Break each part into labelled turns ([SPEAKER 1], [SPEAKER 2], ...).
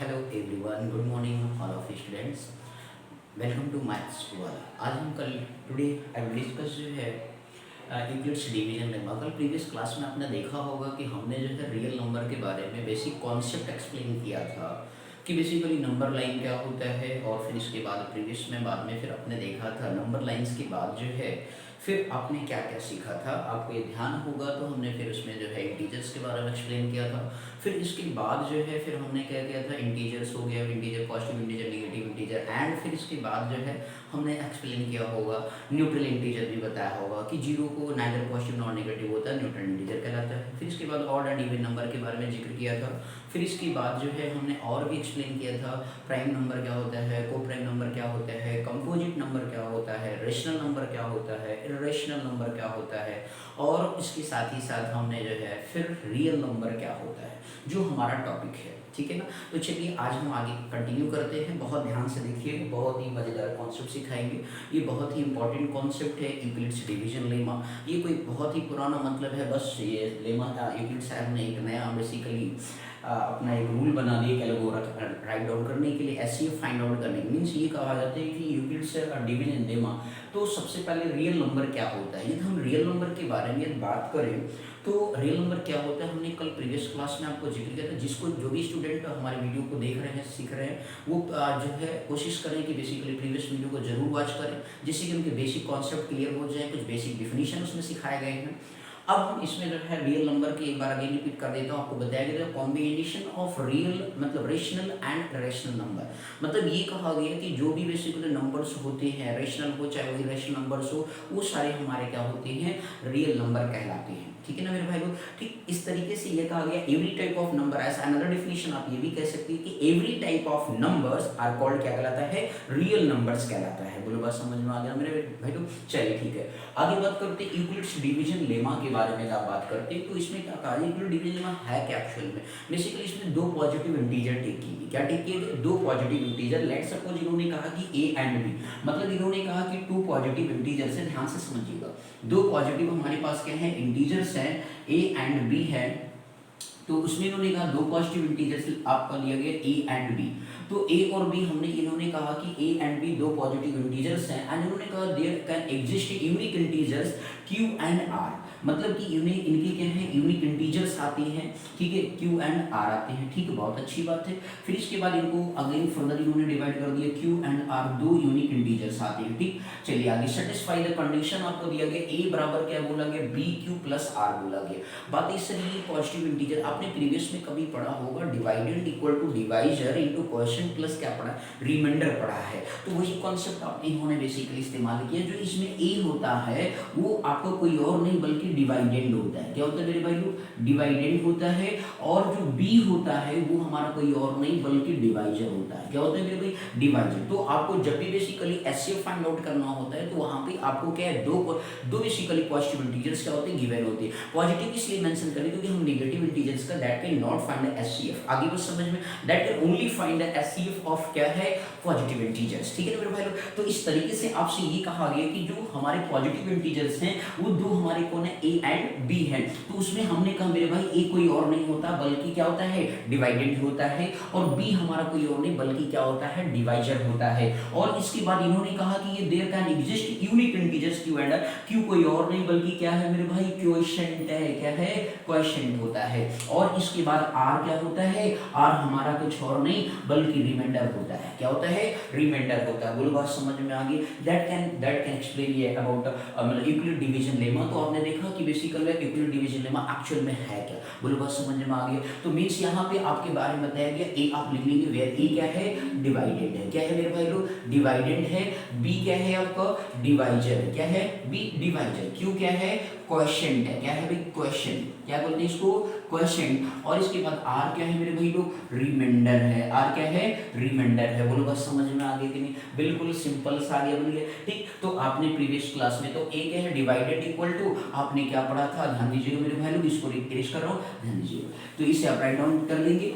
[SPEAKER 1] Hello everyone, good morning all of students. Welcome to maths world. आज हम कल today I will discuss जो है यूक्लिड्स डिवीजन लेमा। कल प्रीवियस क्लास में आपने देखा होगा कि हमने जो है रियल नंबर के बारे में बेसिक कॉन्सेप्ट एक्सप्लेन किया था कि बेसिकली नंबर लाइन क्या होता है, और फिर इसके बाद प्रीवियस में बाद में फिर आपने देखा था नंबर लाइंस के बाद जो है फिर आपने क्या क्या सीखा था। आपको ये ध्यान होगा तो हमने फिर उसमें जो है इंटीजर्स के बारे में एक्सप्लेन किया था। फिर इसके बाद जो है फिर हमने क्या किया था, इंटीजर्स हो गया, integer positive integer negative integer, and फिर इसके बाद जो है हमने एक्सप्लेन किया होगा न्यूट्रल इंटीजर भी बताया होगा कि जीरो को नाइदर पॉजिटिव नॉट नेगेटिव होता है, न्यूट्रल इंटीजर कहलाता है। फिर इसके बाद ऑड एंड इवन नंबर के बारे में जिक्र किया था। फिर इसके बाद जो है हमने और भी एक्सप्लेन किया था प्राइम नंबर क्या होता है, को प्राइम नंबर क्या होता है, कंपोजिट नंबर क्या होता है, रेशनल नंबर क्या होता है, इरेशनल नंबर क्या होता है, और इसके साथ ही साथ हमने जो है फिर रियल नंबर क्या होता है, जो हमारा टॉपिक है। ठीक है ना। तो चलिए आज हम आगे कंटिन्यू करते हैं। बहुत ध्यान से देखिए, बहुत ही मज़ेदार कॉन्सेप्ट सिखाएंगे। ये बहुत ही इंपॉर्टेंट कॉन्सेप्ट है यूक्लिड्स डिवीजन लेमा। ये कोई बहुत ही पुराना मतलब है, बस ये लेमा यूक्लिड साहब ने एक नया बेसिकली अपना एक रूल बना दिया कैलकुलेटर राइट डाउन करने के लिए, एचसीएफ फाइंड आउट करने के मीन्स ये कहा जाता है कि यूक्लिड्स डिवीजन लेमा। तो सबसे पहले रियल नंबर क्या होता है, यदि हम रियल नंबर के बारे में बात करें तो रियल नंबर क्या होता है, हमने कल प्रीवियस क्लास में आपको जिक्र किया था। जिसको जो भी स्टूडेंट हमारे वीडियो को देख रहे हैं, सीख रहे हैं, वो जो है कोशिश करें कि बेसिकली प्रीवियस वीडियो को जरूर वॉच करें, जिससे कि उनके बेसिक कॉन्सेप्ट क्लियर हो जाए, कुछ बेसिक डिफिनीशन उसमें सिखाए गए हैं। अब हम इसमें जो है रियल नंबर की एक बार आगे रिपीट कर देता हूँ, आपको बताया गया कॉम्बिनेशन ऑफ रियल मतलब रेशनल एंड इरेशनल नंबर। मतलब ये कहा गया कि जो भी बेसिकली नंबर्स होते हैं, रेशनल हो चाहे वो इरेशनल नंबर्स हो, वो सारे हमारे क्या होते हैं, रियल नंबर कहलाते हैं। ठीक है ना मेरे भाई लोग। ठीक इस तरीके से ये कहा गया एवरी टाइप ऑफ नंबर, ऐसा अनदर डेफिनेशन आप ये भी कह सकते हैं कि every type of numbers are called क्या कहलाता है, रियल नंबर्स कहलाता है। बोलो बात समझ में आ गया मेरे भाई लोग। चलिए ठीक है, आगे बात करते हैं यूक्लिड्स डिवीजन लेमा के बारे में। आप बात करते हैं तो इसमें क्या कहा, यूक्लिड डिवीजन लेमा है क्या एक्चुअल में। बेसिकली इसमें दो पॉजिटिव इंटीजर टेक की गई। क्या टेक किए गए, दो पॉजिटिव इंटीजर। लेट सपोज इन्होंने कहा कि ए एंड बी, मतलब इन्होंने कहा कि टू पॉजिटिव इंटीजर से, ध्यान से समझिएगा, दो पॉजिटिव हमारे पास क्या है, इंटीजर्स हैं, ए एंड बी है। तो उसमें इन्होंने कहा दो पॉजिटिव इंटीजर्स आपका लिया गया ए एंड बी। तो ए और बी हमने इन्होंने कहा कि ए एंड बी दो पॉजिटिव इंटीजर्स हैं, एंड इन्होंने कहा there can exist unique integers Q and R. मतलब कि यूनिक इनके क्या है, यूनिक इंटीजर्स आते हैं। ठीक है, क्यू एंड आर आते हैं। ठीक है, बहुत अच्छी बात है। फिर इसके बाद इनको अगेन फर्दर इन्होंने डिवाइड कर दिया, क्यू एंड आर दो यूनिक इंटीजर्स आते हैं। ठीक, चलिए आगे सेटिस्फाई द कंडीशन आपको दिया गया, ए बराबर क्या बोला गया, बी क्यू प्लस आर बोला गया। बात इस तरह पॉजिटिव इंटीजर आपने प्रीवियस में कभी पढ़ा होगा, divided equal to divisor into quotient plus क्या पढ़ा, रिमाइंडर पढ़ा है। तो वही कॉन्सेप्ट आपने इन्होंने बेसिकली इस्तेमाल किया। जो इसमें ए होता है वो आपको कोई और नहीं बल्कि डिवाइडेंड होता है। क्या होता है मेरे भाई लोग, डिवाइडेंड होता है। और जो बी होता है वो हमारा कोई और नहीं बल्कि डिवाइजर होता है। क्या होता है मेरे भाई, डिवाइजर। तो आपको जब भी बेसिकली एचसीएफ फाइंड आउट करना होता है तो वहां पे आपको क्या है, दो बेसिकली पॉजिटिव इंटीजर्स क्या होते हैं, गिवन होते हैं। पॉजिटिव इसलिए मेंशन करें क्योंकि हम नेगेटिव इंटीजर्स का that can not find HCF, आगे बस समझ में, that can only find HCF of क्या है, पॉजिटिव इंटीजर्स। ठीक है ना मेरे भाई लोग। तो इस तरीके से आपसे ये कहा गया कि जो हमारे पॉजिटिव इंटीजर्स हैं वो दो हमारे कौन है, ए एंड बी है। तो उसमें हमने कहा मेरे भाई ए कोई और नहीं होता बल्कि क्या होता है, डिवाइडेंड होता है, और बी हमारा कोई और नहीं बल्कि क्या होता है, डिवाइजर होता है। और इसके बाद इन्होंने कहा कि ये there can exist unique integers Q and R, Q कोई और नहीं बल्कि क्या है मेरे भाई, क्वोशिएंट है। क्या है, क्वोशिएंट होता है। और इसके बाद आर क्या होता है, आर हमारा कुछ और नहीं बल्कि रिमाइंडर होता है। क्या होता है, रिमाइंडर होता है। बोलो बात समझ में आ गई। दैट कैन एक्सप्लेन ये अबाउट मतलब यूक्लिड डिवीजन लेमा। तो आपने देखा कि basically Euclid division lemma actual में है क्या, बोलो बात समझ में आ गई। तो मींस यहाँ पे आपके बारे में बताया गया, ए आप लिख लेंगे वेयर ए क्या है, डिवाइडेड है। क्या है मेरे भाई लोग, डिवाइडेड है। बी क्या है आपका, डिवाइजर है। क्या है, बी डिवाइजर। क्यू क्या है, क्वोशिएंट है। क्या है भाई, क्वोशिएंट, क्या बोलते हैं इसको, क्वोशिएंट। और इसके बाद आर क्या है मेरे भाई लोग, रिमाइंडर है। आर क्या है, रिमाइंडर है। बोलो बस समझ में आ गया कि नहीं, बिल्कुल सिंपल सा आ गया, बन गया। ठीक, तो आपने प्रीवियस क्लास में तो ए क्या है, डिवाइडेड इक्वल टू आपने क्या पढ़ा था, ध्यान दीजिएगा मेरे भाई लोग, इसको रिप्लेस कर रहा हूँ, ध्यान दीजिएगा। तो इसे आप राइट डाउन कर लेंगे।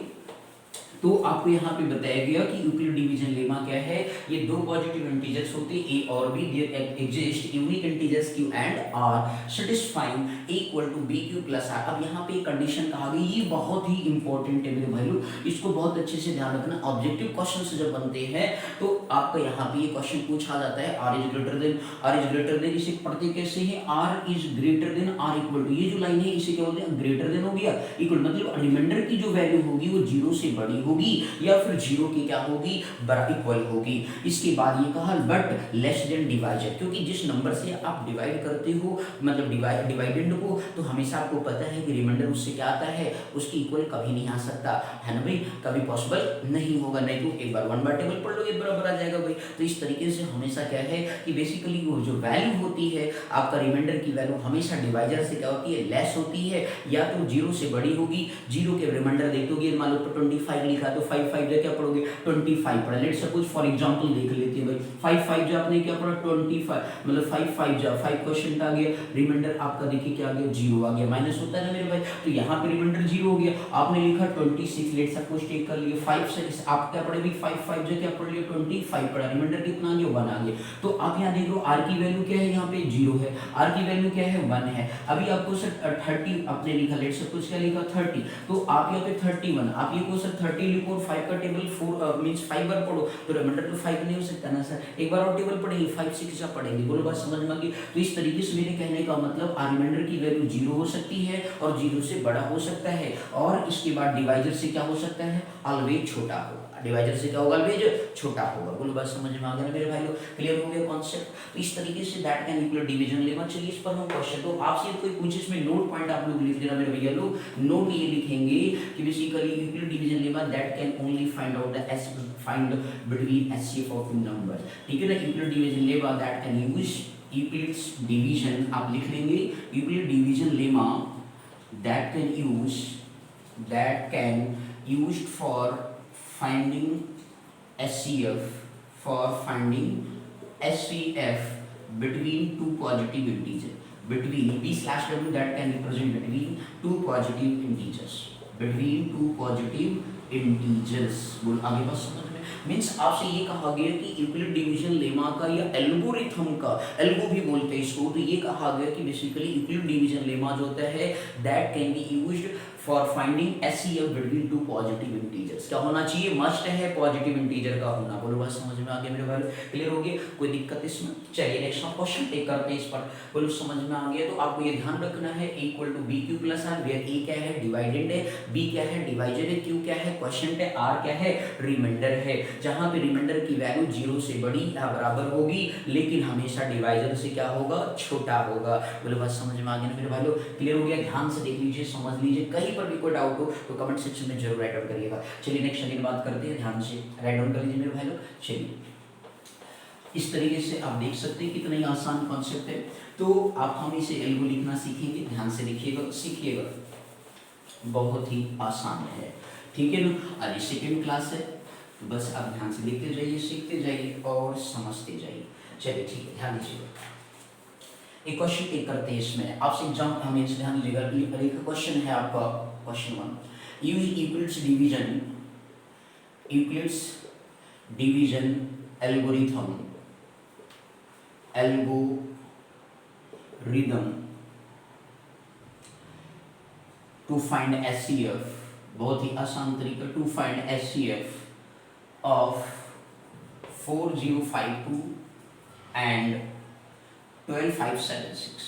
[SPEAKER 1] तो आपको यहाँ पे बताया गया कि यूक्लिड डिवीजन लेमा क्या है, ये दो पॉजिटिव इंटीजर्स होते हैं a और b, there exist unique integers q and r satisfying a equal to bq plus r। अब यहाँ पे कंडीशन कहा गई, ये बहुत ही इंपॉर्टेंट है मेरे भाई लोग, इसको बहुत अच्छे से ध्यान रखना। ऑब्जेक्टिव क्वेश्चन जब बनते हैं तो आपका यहाँ पे ये क्वेश्चन पूछा जाता है r इज ग्रेटर देन, इसे पढ़ते कैसे हैं, r is greater than r equal to, ये जो लाइन है इसे क्या बोलते हैं, ग्रेटर देन हो गया, इक्वल मतलब रिमाइंडर की जो वैल्यू होगी वो जीरो से बड़ी होगी या फिर जीरो की क्या होगी, बराबर इक्वल होगी। इसके बाद ये कहा बट लेस देन डिवाइजर, क्योंकि जिस नंबर से आप डिवाइड करते हो मतलब डिवाइडेंड को, तो हमेशा आपको पता है कि रिमाइंडर उससे क्या आता है, उसकी इक्वल कभी नहीं आ सकता है ना भाई, कभी पॉसिबल नहीं होगा, नहीं तो एक बार 1 बार टेबल पढ़ लोगे बराबर आ जाएगा भाई। तो इस तरीके से हमेशा क्या है कि बेसिकली वो जो वैल्यू होती है आपका रिमाइंडर की वैल्यू हमेशा डिवाइजर से क्या होती है, लेस होती है, या तो जीरो से बड़ी होगी। जीरो के रिमाइंडर देखोगे, मान लो 25 लिखा तो 5 5 क्या पढ़ोगे, 25 पढ़ा। लेट्स सपोज फॉर एग्जांपल देख लेते हैं भाई, 5 5 जो आपने क्या पढ़ा 25, मतलब 5 5 जो 5 क्वेश्चन आ गया, रिमाइंडर आपका देखिए क्या आ गया, जीरो आ गया, माइनस होता है ना मेरे भाई, तो यहाँ पे रिमाइंडर जीरो हो गया। आपने लिखा 26, लेट्स सपोज टेक कर लिए 5 से आप क्या पढ़े भी 5 5 जो क्या पढ़ लिया 25 पढ़ा, रिमाइंडर कितना आ गया 1 आ गया। तो आप यहाँ देख लो r की वैल्यू क्या है, यहाँ पे 0 है, r की वैल्यू क्या है 1 है। अभी आपको सर 30 आपने लिखा, लेट्स सपोज क्या लिखा 30, तो आप यहाँ पे 31, आप ये को सर 30 लिखो और 5 का टेबल 4 मींस 5 बार पढ़ो, तो रिमाइंडर तो 5 नहीं हो सकता ना सर, एक बार और टेबल पढ़ेंगे 5 6 जा पढ़ेंगे, बोलो बात समझ में आ गई। तो इस तरीके से मेरे कहने का मतलब रिमाइंडर की वैल्यू 0 हो सकती है और 0 से बड़ा हो सकता है, और इसके बाद डिवाइजर से क्या हो सकता है, ऑलवेज छोटा होगा, डिवाइजर से क्या होगा, ऑलवेज छोटा होगा। बोलो बात समझ में आ गया ना मेरे भाई लोग, क्लियर हो गया कॉन्सेप्ट। तो इस तरीके say that can equal division lemma. चलिए इस पर हम क्वेश्चन, तो आपसे कोई पूछे इसमें नोट पॉइंट आप लोग लिख देना मेरे भैया लोग, नोट ये लिखेंगे कि basically equal division lemma that can only find out the S, find between HCF of two numbers, ठीक है ना। Equal division lemma that can use Euclid's division, आप लिख लेंगे Euclid division lemma that can used for finding SCF between two positive integers, between b/w that can represent between two positive integers, बोल आगे बस समझ में। मीन्स आपसे ये कहा गया कि यूक्लिड डिवीजन लेमा का या एल्गोरिथम का, एल्गो भी बोलते हैं इसको, तो ये कहा गया कि बेसिकली यूक्लिड डिवीजन लेमा जो होता है that can be used for finding SCF between to positive integers. क्या होना चाहिए, मस्ट है पॉजिटिव इंटीजर का होना। बोलो बात समझ में आ गया मेरे भाई, क्लियर हो गया, कोई दिक्कत इसमें। चलिए नेक्स्ट क्वेश्चन टेक करते हैं इस पर, बोलो समझ में आ गया। तो आपको ये ध्यान रखना है equal to BQ plus R, where A क्या है, डिवाइडेंड है, B क्या है, डिवाइजर है, Q क्या है, क्वेश्चन है, R क्या है, रिमाइंडर है। जहां पे रिमाइंडर की वैल्यू 0 से बड़ी या बराबर होगी, लेकिन हमेशा डिवाइजर से क्या होगा, छोटा होगा। बोलो बात समझ में आ गया ना मेरे भाई लोग, क्लियर हो गया। ध्यान से देख लीजिए, समझ लीजिए, कहीं पर भी कोई डाउट हो तो कमेंट सेक्शन में जरूर राइट डाउन करिएगा। चलिए नेक्स्ट अगली बात करते हैं, ध्यान से राइट डाउन कर लीजिए मेरे भाई लोग। चलिए इस तरीके से आप देख सकते हैं कितना ही आसान कॉन्सेप्ट है। तो आप हम इसे एल्गो लिखना सीखेंगे, ध्यान से लिखिएगा, सीखिएगा, बहुत ही आसान है, ठीक है ना। आज सेकेंड क्लास है, तो बस आप ध्यान से देखते जाइए, सीखते जाइए और समझते जाइए। चलिए ठीक है, ध्यान दीजिएगा। एक क्वेश्चन टेक करते हैं इसमें, आपसे एग्जाम हमें ध्यान दीजिएगा। एक क्वेश्चन है आपका, question 1, use Euclid's division algorithm to find SCF, बहुत ही आसान तरीका, to find SCF of 4052 and 12576,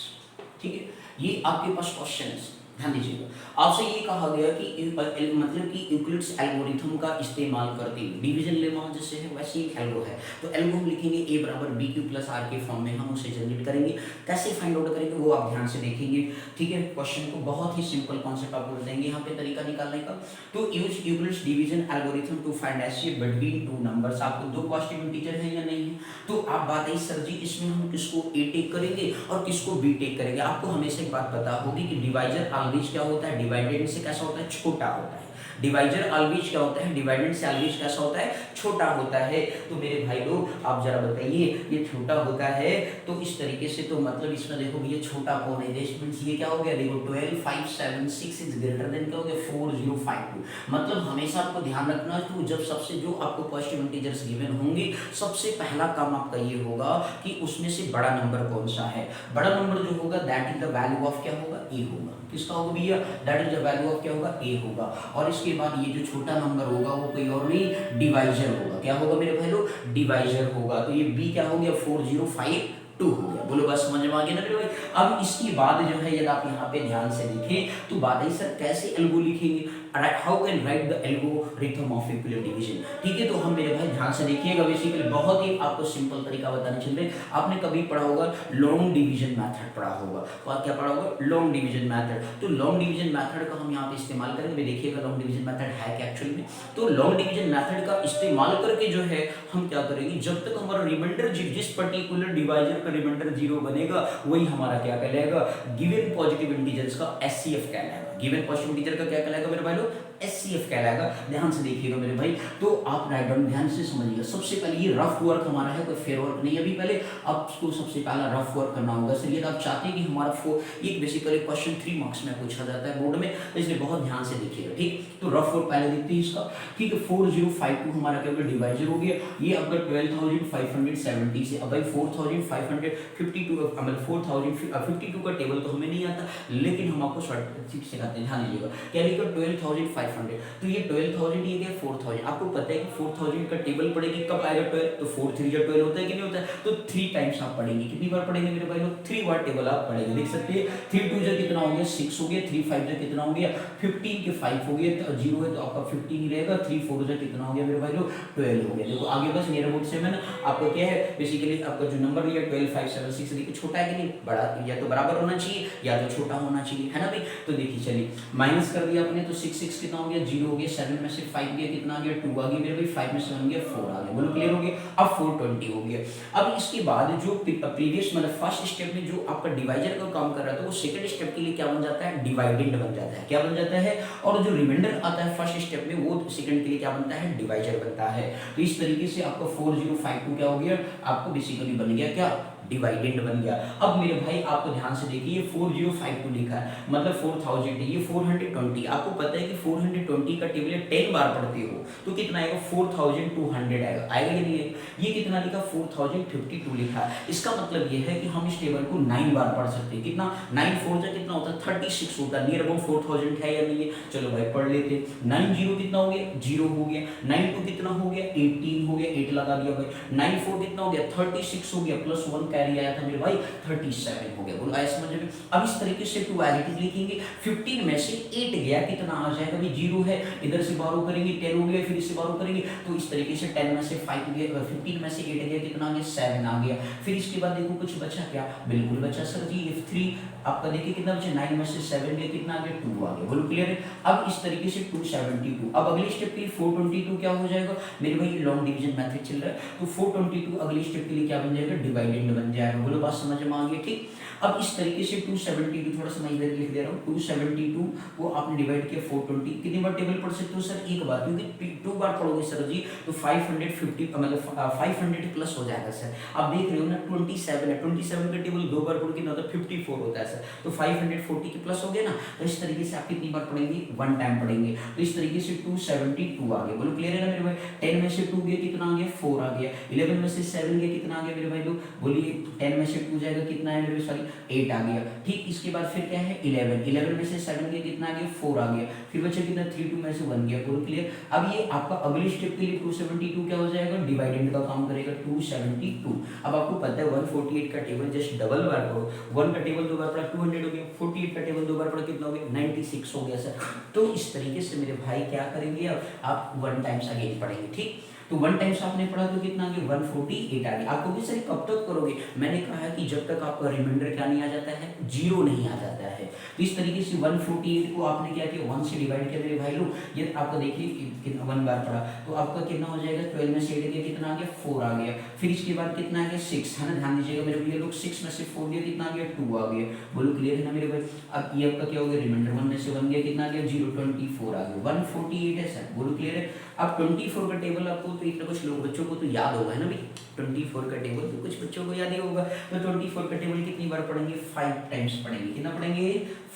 [SPEAKER 1] ठीक है। ये आपके पास क्वेश्चन है, ध्यान दीजिएगा। आपसे ये कहा गया कि मतलब कि यूक्लिड्स एल्गोरिथम का इस्तेमाल करते हुए डिवीजन लेमा जैसे है वैसे ही एल्गो है, तो एल्गो हम लिखेंगे A बराबर BQ प्लस R के फॉर्म में हम उसे जनरेट करेंगे। कैसे फाइंड आउट करेंगे वो आप ध्यान से देखेंगे, ठीक है। क्वेश्चन को बहुत ही सिंपल कॉन्सेप्ट आपको देंगे यहाँ पे तरीका निकालने का। तो use Euclid's division algorithm to find SCF between two numbers, आपको दो पॉजिटिव इंटीजर है या नहीं है, तो आप बात आई सर जी इसमें हम किसको A टेक करेंगे और किसको B टेक करेंगे। आपको हमेशा एक बात पता होगी कि डिवाइजर ऑलवेज क्या होता है, डिवाइडेड से कैसा होता है, छोटा होता है। डिवाइजर ऑलवेज क्या होता है, डिवाइडेंड से ऑलवेज कैसा होता है, छोटा होता है। तो मेरे भाई लोग आप जरा बताइए, ये छोटा होता है तो इस तरीके से, तो मतलब इसमें देखो ये छोटा कौन है, ये क्या हो गया, देखो 12 5 7 6 इज ग्रेटर देन क्या हो गया 4 0 5 2। मतलब हमेशा आपको ध्यान रखना है, तो जब सबसे जो आपको पॉजिटिव इंटीजर्स गिवन होंगे, सबसे पहला काम आपका ये होगा कि उसमें से बड़ा नंबर कौन सा है। बड़ा नंबर जो होगा that is the value of क्या होगा, ए होगा। किसका होगा भैया, that is the value of क्या होगा, ए होगा। और इसके बाद ये जो छोटा नंबर होगा वो कोई और नहीं, डिवाइजर होगा। क्या होगा मेरे भाई लोग, डिवाइजर होगा। तो ये बी क्या हो गया 4052 हो गया। बोलो बस समझ में आ गया ना मेरे भाई। अब इसकी बाद जो है यदि आप यहाँ पे ध्यान से देखें तो बात है सर कैसे एल्गो लिखेंगे, how can write the algorithm of equilibrium division. ठीक है, तो हम मेरे भाई ध्यान से देखिएगा, बेसिकली बहुत ही आपको सिंपल तरीका बताने चल रहे। आपने कभी पढ़ा होगा लॉन्ग डिवीजन मेथड पढ़ा होगा, और क्या पढ़ा होगा, लॉन्ग डिवीजन मेथड। तो लॉन्ग डिवीजन मेथड का हम यहाँ पे इस्तेमाल करेंगे। देखिएगा लॉन्ग डिवीजन मेथड है क्या एक्चुअली में। तो लॉन्ग डिवीजन मेथड का इस्तेमाल करके जो है हम क्या करेंगे, जब तक हमारा रिमाइंडर जिस पर्टिकुलर डिवाइजर का रिमाइंडर 0 बनेगा वही हमारा क्या कहलाएगा, गिवन पॉजिटिव इंटीजर्स का एचसीएफ कहलाएगा। गिवन पॉजिटिव इंटीजर का क्या कहलाएगा मेरे भाई लोग, एचसीएफ कहलाएगा। ध्यान से देखिएगा मेरे भाई, तो आप राइट डाउन ध्यान से समझिएगा। सबसे पहले ये रफ वर्क हमारा है, कोई फेयर वर्क नहीं। अभी पहले आपको सबसे पहला रफ वर्क करना होगा। सर ये आप चाहते हैं कि हमारा ये बेसिकली क्वेश्चन 3 मार्क्स में पूछा जाता है बोर्ड में, इसलिए बहुत ध्यान से देखिएगा। ठीक, तो रफ वर्क पहले देखते हैं इसका। ठीक है, 4052 हमारा क्या होगा, डिवाइजर हो गया। ये आपका 12570 से, अब भाई 4552 मतलब 4052 का टेबल तो हमें नहीं आता, लेकिन हम आपको शॉर्ट सिखाते हैं। ध्यान दीजिएगा, क्या लिखा 12500, तो ये 12000 ये गया 4000। आपको पता है कि 4000 का टेबल पढ़ेगी कब आएगा 12, तो 4 3 या 12 होता है कि नहीं होता है, तो 3 टाइम्स आप पढ़ेंगे। कितनी बार पढ़ेंगे मेरे भाई लोग, 3 बार टेबल आप पढ़ेंगे। देख सकते हैं 3 2 जो कितना हो गया 6 हो गया, 3 5 जो कितना हो गया 15 के 5 हो गया, तो 0 है तो आपका 15 ही रहेगा। 3 4 जो कितना हो गया मेरे भाई लोग 12 हो गया। देखो आगे बस नियर अबाउट 7 आपका क्या है, बेसिकली आपका जो नंबर दिया 12 5 7 6 देखिए छोटा है कि नहीं, बड़ा, या तो बराबर होना चाहिए या तो छोटा होना चाहिए, है ना भाई। तो देखिए चलिए माइनस कर दिया आपने, तो 6 6 कितना हो गया 0 हो गया, 7 में से 5 गया कितना आ गया 2 आ गया मेरे भाई, 5 में से 1 गया 4 आ गया। बोलो क्लियर हो गया। अब 420 हो गया। अब इसके बाद जो प्रीवियस मतलब फर्स्ट स्टेप में जो आपका डिवाइजर का काम कर रहा था, वो सेकंड स्टेप के लिए क्या बन जाता है, डिवाइडेंड बन जाता है। क्या बन जाता है, और जो रिमाइंडर आता है फर्स्ट स्टेप में वो सेकंड के लिए क्या बनता है, डिवाइजर बनता है। तो इस तरीके से आपका 4052 क्या हो गया, आपको बेसिकली बन गया क्या, डिवाइडेंड बन गया। अब मेरे भाई आपको ध्यान से देखिए 4052 लिखा है, मतलब 4000 है, ये 420। आपको पता है कि 420 का टेबल 10 बार पढ़ते हो तो कितना आएगा 4200 आएगा, आएगा कि नहीं आएगा। ये कितना लिखा 4052 लिखा है। इसका मतलब ये है कि हम इस टेबल को 9 बार पढ़ सकते हैं। कितना 9 4 जा कितना होता है 36 होता है। नियर अबाउट 4000 है या नहीं है, चलो भाई पढ़ लेते। 9 0 कितना हो गया 0 हो गया, 9 2 कितना हो गया 18 हो गया, 8 लगा दिया भाई। 9 4 कितना हो गया 36 हो गया, प्लस 1 कैरी आया था मेरे भाई 37 हो गया। बोलो आया समझ में। अब इस तरीके से 2 एज इट इज लिखेंगे। 15 में से 8 गया कितना आ जाएगा भाई 0 है, इधर से बारो करेंगे 10 हो गया, फिर इससे बारो करेंगे तो इस तरीके से 10 में से 5 गया, 15 में से 8 गया कितना आ गया 7 आ गया। फिर इसके बाद देखो कुछ बचा क्या, बिल्कुल बचा सर जी if 3 आपका देखिए कितना बचा 9 में से 7 गया कितना आ गया 2 आ गया। बोलो क्लियर है। अब इस तरीके से 272। अब अगले स्टेप के लिए 422 क्या हो जाएगा मेरे भाई, लॉन्ग डिवीजन मेथड चल रहा है तो 422 अगले स्टेप के लिए क्या बन जाएगा, डिवाइडेंड बन जाएगा। बोलो बात समझ में आ गई। ठीक, अब इस तरीके से 272 थोड़ा सा मैं इधर लिख दे रहा हूँ। 272 को आपने डिवाइड किया 420, कितनी बार टेबल पढ़ सकते हो सर, एक बार, क्योंकि 2 बार पढ़ोगे सर जी तो 550 मतलब 500 प्लस हो जाएगा सर। आप देख रहे हो ना 27 है, 27 का टेबल 2 बार पढ़ के ना तो 54 होता है सर, तो 540 के प्लस हो गया ना। तो इस तरीके से आप कितनी बार पढ़ेंगे, 1 टाइम पढ़ेंगे। तो इस तरीके से 272 आ गया। बोलो क्लियर है ना मेरे भाई। 10 में से 2 गया कितना आ गया 4 आ गया। 11 में से 7 गया कितना आ गया मेरे भाई लोग, बोलिए 10 में से 2 जाएगा कितना है मेरे, सॉरी 8 आ गया। ठीक, इसके बाद फिर क्या है 11 में से 7 गया कितना आ गया 4 आ गया। फिर बचा कितना 3 2 में से 1 गया। बोलो क्लियर। अब ये आपका अगले स्टेप के लिए 272 क्या हो जाएगा, डिवाइडेंड का काम करेगा 272। अब आपको पता है 148 का टेबल जस्ट डबल बार पढ़ो, 1 का टेबल 2 बार पढ़ा 200 हो गया, 48 का टेबल 2 बार पढ़ा कितना हो गया 96 हो गया सर। तो इस तरीके से मेरे भाई क्या करेंगे, अब आप 1 टाइम्स अगेन पढ़ेंगे। ठीक, तो 1 टाइम्स आपने पढ़ा तो कितना आ गया 148 आ गया। आपको भी सर कब तक करोगे, मैंने कहा है कि जब तक आपका रिमाइंडर क्या नहीं आ जाता है, 0 नहीं आ जाता है। जाता है। तो इस तरीके से 148 को आपने क्या किया, 1 से डिवाइड किया मेरे भाई लोग, ये आपका देखिए कितना 1 बार पड़ा, तो आपका कितना हो जाएगा, 12 में से 8 गया कितना आ गया, 4 आ गया। फिर इसके बाद कितना आ गया, 6 है ना, ध्यान दीजिएगा मेरे भैया लोग, 6 में से 4 गया कितना आ गया, 2 आ गया। बोलो क्लियर है ना मेरे भाई। अब ये आपका क्या हो गया, रिमाइंडर 1 में से 1 गया कितना आ गया, 0, 24 आ गया, 148 है सर। बोलो क्लियर है। अब 24 का टेबल आपको तो इतना कुछ लोग बच्चों को तो याद होगा है ना भाई, 24 का टेबल तो कुछ बच्चों को याद ही होगा। तो 24 का टेबल कितनी बार पढ़ेंगे, 5 टाइम्स पढ़ेंगे। कितना पढ़ेंगे,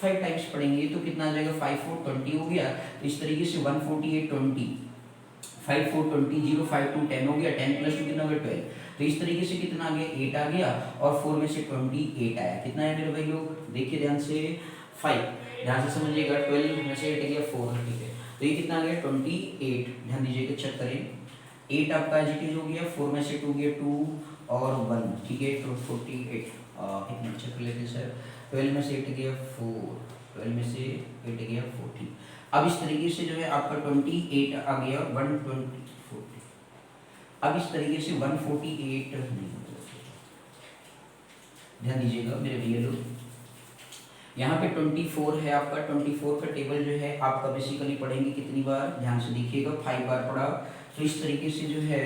[SPEAKER 1] 5 टाइम्स पढ़ेंगे। तो कितना आ जाएगा, 5 4 20 हो गया। तो इस तरीके से 148 20, 5 4 20, 0 5 2 10 हो गया, 10 प्लस 2 कितना हो गया, 12। तो इस तरीके से कितना आ गया, 8 आ गया, और 4 में से 28 आया। कितना है मेरे भाई लोग, देखिए ध्यान से, 5 ध्यान से समझिएगा, 12 में से 8 गया 4, ठीक है। तो ये कितना आ गया, 28, ध्यान दीजिएगा, चेक करें। 8 आपका एज इट इज हो गया, 4 में से 2 गया 2 और 1, ठीक है। तो 48 इतना चेक कर लेते हैं सर। 12 में से 8 गया 4, 12 में से 8 गया 40। अब इस तरीके से जो है आपका 28 आ गया, 120 40। अब इस तरीके से 148 नहीं, ध्यान दीजिएगा मेरे भैया लोग, यहाँ पे 24 है आपका, 24 का टेबल जो है आपका बेसिकली पढ़ेंगे कितनी बार, ध्यान से देखिएगा, 5 बार पढ़ा। तो इस तरीके से जो है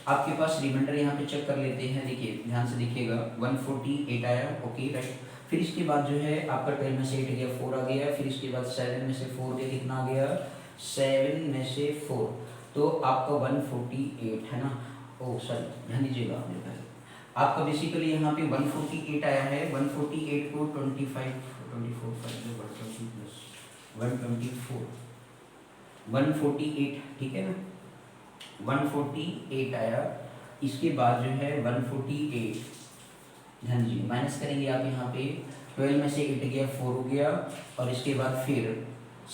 [SPEAKER 1] आपके पास रिमाइंडर यहाँ पे चेक कर लेते हैं, देखिए ध्यान से देखिएगा, 148 आया, ओके राइट। फिर इसके बाद जो है आपका 12 में से 8 गया 4 आ गया। फिर इसके बाद 7 में से 4 गया कितना आ गया, 7 में से 4, तो आपका 148 है ना। ओ सॉरी, ध्यान दीजिएगा मेरे पास, आपका बेसिकली यहाँ पे 148 आया है। 148 को 25 24 124 148, ठीक है ना, 148 आया। इसके बाद जो है 148, ध्यान दीजिए, माइनस करेंगे आप यहाँ पे, 12 में से 8 गया 4 हो गया, और इसके बाद फिर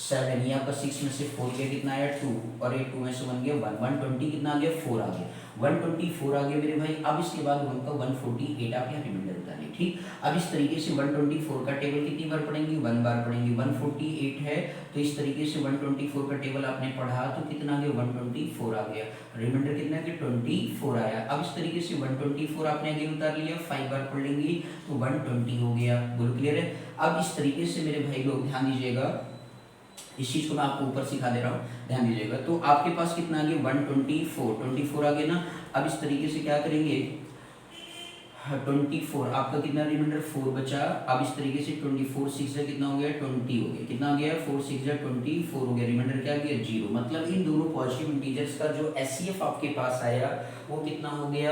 [SPEAKER 1] 7, ये आपका 6 में से 4 गया कितना आया 2, और ये 2 में से 1 गया 1, 120 कितना आ गया 4 आ गया, 124 आ गया मेरे भाई। अब इसके बाद 1 का 148 आप यहाँ रिमाइंडर बता दें, ठीक। अब इस तरीके से 124 का टेबल कितनी बार पढ़ेंगे, 1 बार पढ़ेंगे। 148 है, तो इस तरीके से 124 का टेबल आपने पढ़ा तो कितना आ गया, 124 आ गया। रिमाइंडर कितना है, 24 आया। अब इस तरीके से 124 आपने आगे उतार लिया, 5 बार पढ़ लेंगे तो 120 हो गया। बोलो क्लियर है। अब इस तरीके से मेरे भाई लोग ध्यान दीजिएगा, इस चीज को मैं आपको ऊपर सिखा दे रहा हूँ, ध्यान दीजिएगा। तो आपके पास कितना आ गया, 124 आ गया ना। अब इस तरीके से क्या करेंगे, 24 आपका कितना रिमाइंडर 4 बचा। अब इस तरीके से 24 6 से कितना हो गया, 20 हो गया। कितना हो गया, 4 6 24 हो गया। रिमाइंडर क्या गया, 0। मतलब इन दोनों पॉजिटिव इंटीजर्स का जो एचसीएफ आपके पास आया वो कितना हो गया,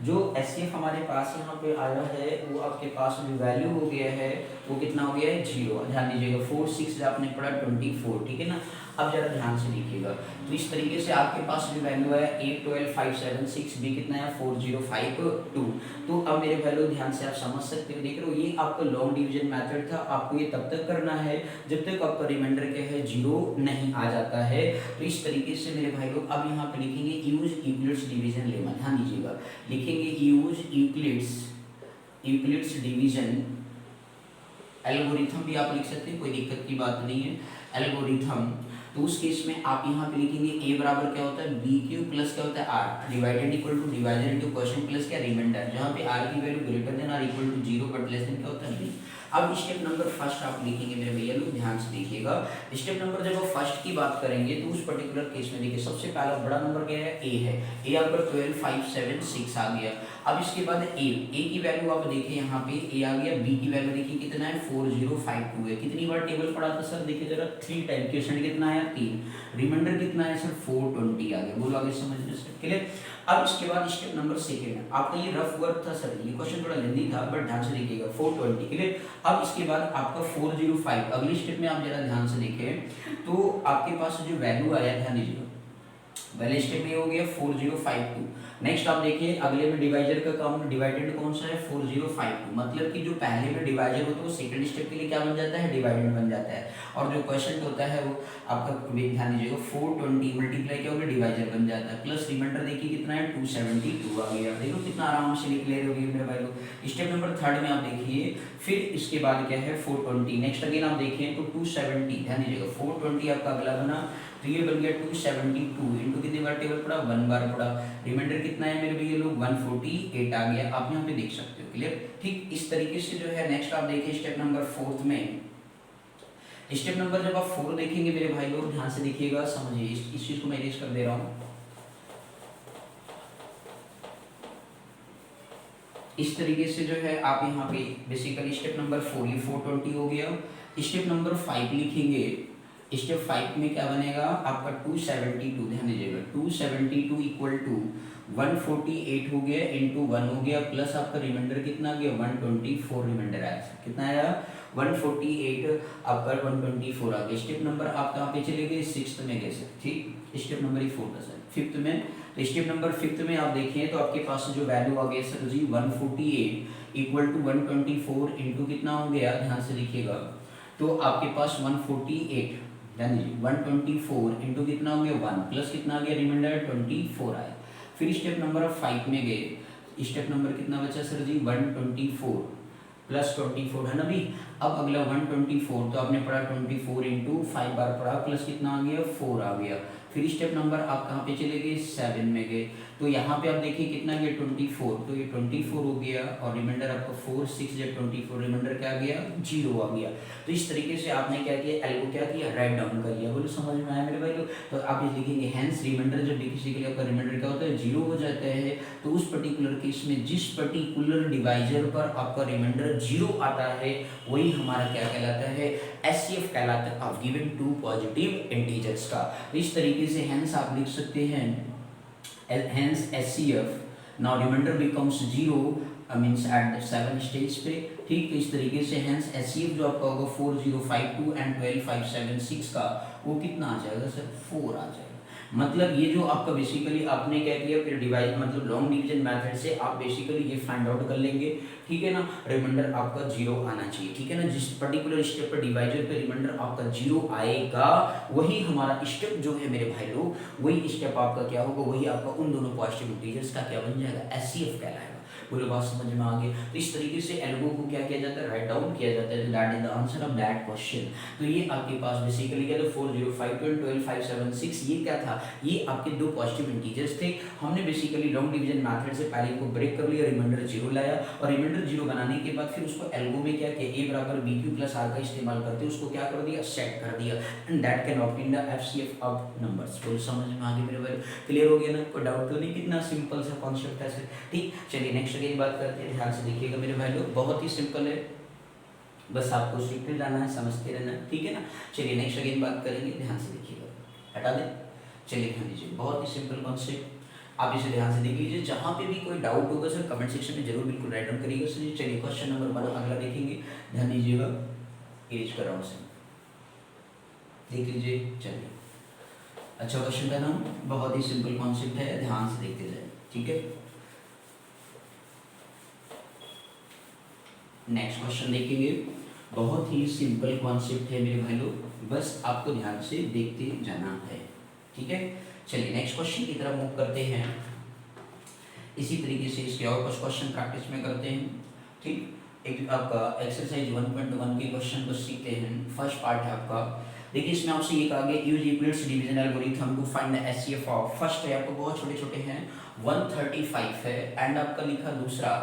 [SPEAKER 1] जो एचसीएफ हमारे पास यहाँ पे आया है वो आपके पास जो वैल्यू हो गया है वो कितना हो गया है, 0। ध्यान दीजिएगा, 4 6 आपने पढ़ा 24, ठीक है ना। अब जरा ध्यान से देखिएगा, तो इस तरीके से आपके पास जो वैल्यू है 8 12 5 7 6 बी कितना है 4 0 5 2। तो अब मेरे वैल्यू ध्यान से आप समझ सकते हो, देख रहे हो, ये आपका लॉन्ग डिवीजन मेथड था। आपको ये तब तक करना है जब तक आपका रिमाइंडर क्या है, 0 नहीं आ जाता है। तो इस तरीके से मेरे भाई लोग अब यहाँ पे लिखेंगे यूज यूक्लिड्स डिवीजन लेमा, ध्यान दीजिएगा, लिखेंगे यूज यूक्लिड्स डिवीजन एल्गोरिथम भी आप लिख सकते हैं, कोई दिक्कत की बात नहीं है, एल्गोरिथम। तो उस केस में आप यहाँ पे लिखेंगे a बराबर क्या होता है, बी क्यू प्लस क्या होता है r, divided equal to divisor into quotient plus क्या रिमाइंडर, जहाँ पे r की वैल्यू ग्रेटर देन और equal to 0 but less than क्या होता है b। अब स्टेप नंबर फर्स्ट आप लिखेंगे मेरे भैया लोग, ध्यान से देखिएगा। स्टेप नंबर जब आप फर्स्ट की बात करेंगे तो उस पर्टिकुलर केस में देखिए सबसे पहला बड़ा नंबर क्या है, a है। a आपका 12 5 7 6 आ गया। अब इसके बाद a की वैल्यू आप देखिए यहाँ पे a आ गया, b की वैल्यू देखिए कितना है 4 0 5 2 है। कितनी बार टेबल पढ़ा था सर, देखिए जरा 3 टाइम, क्वेश्चन कितना आया 3, रिमाइंडर कितना है सर 420 आ गया। बोलो आगे समझने से क्लियर। अब इसके बाद स्टेप नंबर सेकंड, आपका ये रफ वर्क था सर, ये क्वेश्चन थोड़ा लेंदी था बट ध्यान से देखिएगा 420 क्लियर। अब इसके बाद आपका 405, अगली स्टेप में आप जरा ध्यान से देखें तो आपके पास जो वैल्यू आया, ध्यान दीजिएगा, पहले स्टेप में हो गया 4052। नेक्स्ट आप देखिए अगले में डिवाइजर का काम, डिवाइडेड कौन सा है 4052, मतलब कि जो पहले में डिवाइजर होता है वो सेकंड स्टेप के लिए क्या बन जाता है, डिवाइडेड बन जाता है। और जो क्वेश्चन होता है वो आपका ध्यान दीजिएगा 420 मल्टीप्लाई क्या होगा, डिवाइजर बन जाता है, प्लस रिमाइंडर देखिए कितना है 272 आ गया। देखो कितना आराम से क्लियर हो गया मेरे भाई लोग। स्टेप नंबर थर्ड में आप देखिए, फिर इसके बाद क्या है 420, नेक्स्ट अगेन आप देखिए तो 270, ध्यान दीजिएगा 420 आपका अगला बना, तो ये बन गया 272 इंटू कितनी बार टेबल पड़ा, 1 बार पड़ा। रिमाइंडर कितना है मेरे भैया लोग 148 आ गया, आप यहाँ पे देख सकते हो क्लियर। ठीक इस तरीके से जो है नेक्स्ट आप देखिए स्टेप नंबर फोर्थ में, स्टेप नंबर जब आप 4 देखेंगे मेरे भाई लोग, ध्यान से देखिएगा, समझिए इस चीज को मैं इरेज कर दे रहा हूँ। इस तरीके से जो है आप यहाँ पे बेसिकली स्टेप नंबर 4, ये 420 हो गया। स्टेप नंबर 5 लिखेंगे। स्टेप 5 में क्या बनेगा आपका 272, ध्यान दीजिएगा, 272 इक्वल टू 148 हो गया इंटू 1 हो गया, प्लस आपका रिमाइंडर कितना आ गया 124 रिमाइंडर आया, कितना आया 148, आपका 124 आ गया। स्टेप नंबर आप कहाँ पे चले गए, 6th में गए सर, ठीक, स्टेप नंबर ही 4 था सर, 5th में। तो स्टेप नंबर 5th में आप देखें तो आपके पास जो वैल्यू आ गया sir ji 148 equal to 124 into कितना हो गया, ध्यान से देखिएगा, तो आपके पास 148, ध्यान दीजिए 124 इंटू कितना हो गया 1, प्लस कितना आ गया रिमाइंडर 24 आया। फिर स्टेप नंबर 5 में गए, स्टेप नंबर कितना बचा सर जी 124 प्लस 24 है ना भी। अब अगला 124 तो आपने पढ़ा 24 इंटू 5 बार पढ़ा, प्लस कितना आ गया 4 आ गया। फिर स्टेप नंबर आप कहाँ पे चले गए 7 में गए, तो यहाँ पे आप देखिए कितना गया 24, तो ये 24 हो गया और रिमाइंडर आपका 4, 6 जब 24 रिमाइंडर क्या आ गया 0 आ गया। तो इस तरीके से आपने क्या किया, एल को क्या किया राइट डाउन कर लिया। बोलो समझ में आया मेरे भाई लोग। तो आप ये लिखेंगे हैंस रिमाइंडर जब किसी के लिए आपका रिमाइंडर क्या होता है 0 हो जाता है, तो उस पर्टिकुलर केस में जिस पर्टिकुलर डिवाइजर पर आपका रिमाइंडर 0 आता है वही हमारा क्या कहलाता है, एचसीएफ कहलाता है of given two positive integers का। तो इस तरीके से हैंस आप लिख सकते हैं hence HCF now remainder becomes 0 means at 7 stage पे, ठीक। तो इस तरीके से hence HCF जो आपका होगा 4052 एंड 12576 का वो कितना आ जाएगा सर 4 आ जाएगा। मतलब ये जो आपका बेसिकली आपने क्या किया फिर डिवाइड मतलब लॉन्ग डिवीजन मेथड से आप बेसिकली ये फाइंड आउट कर लेंगे, ठीक है ना, रिमाइंडर आपका 0 आना चाहिए, ठीक है ना। जिस पर्टिकुलर स्टेप पर डिवाइजर पे रिमाइंडर आपका 0 आएगा वही हमारा स्टेप जो है मेरे भाई लोग, वही स्टेप आपका क्या होगा, वही आपका उन दोनों पॉजिटिव इंटीजर्स का क्या बन जाएगा एचसीएफ कहलाएगा। पूरी बात समझ में आ गई। तो इस तरीके से एल्गो को क्या किया जाता है राइट डाउन किया जाता है, that is the answer of that question. तो ये आपके पास बेसिकली क्या था 4052 एंड 12576, ये क्या था, ये आपके दो पॉजिटिव इंटीजर्स थे। हमने बेसिकली लॉन्ग डिवीजन मेथड से पहले इनको ब्रेक कर लिया, रिमाइंडर 0 लाया और रिमाइंडर 0 बनाने के बाद फिर उसको एल्गो में क्या किया a बराबर bq प्लस r का इस्तेमाल करते उसको क्या कर दिया सेट कर दिया, and that can obtain the HCF of numbers. तो समझ में आ गई मेरे भाई, क्लियर हो गया ना, कोई डाउट तो नहीं, कितना सिंपल सा कॉन्सेप्ट है सर, ठीक। चलिए नेक्स्ट अगेन बात करते हैं, ध्यान से देखिएगा मेरे भाई लोग, बहुत ही सिंपल है, बस आपको सीखते जाना है, समझते रहना, ठीक है ना। चलिए नेक्स्ट अगेन बात करेंगे, ध्यान से देखिएगा, हटा दें, चलिए ध्यान दीजिए, बहुत ही सिंपल कॉन्सेप्ट, आप इसे ध्यान से देख लीजिए। जहाँ पे भी कोई डाउट होगा सर कमेंट सेक्शन में जरूर बिल्कुल राइट डाउन करिएगा सर। चलिए क्वेश्चन नंबर 1 अगला देखेंगे, ध्यान दीजिएगा, इरेज कर रहा हूँ सर, देख लीजिए। चलिए अच्छा क्वेश्चन का नाम बहुत ही सिंपल कॉन्सेप्ट है, ध्यान से देखते जाए, ठीक है। नेक्स्ट क्वेश्चन देखेंगे, बहुत ही सिंपल कॉन्सेप्ट है मेरे भाई लोग, बस आपको ध्यान से देखते जाना है, ठीक है। चलिए नेक्स्ट क्वेश्चन की तरफ मूव करते हैं। इसी तरीके से इसके और कुछ क्वेश्चन प्रैक्टिस में करते हैं, ठीक। एक आपका एक्सरसाइज 1.1 के क्वेश्चन को सीखते हैं। फर्स्ट पार्ट है आपका, देखिए इसमें आपसे ये कहा गया use Euclid's division algorithm to find the HCF of, first है आपको बहुत छोटे छोटे हैं 135 है, एंड आपका लिखा दूसरा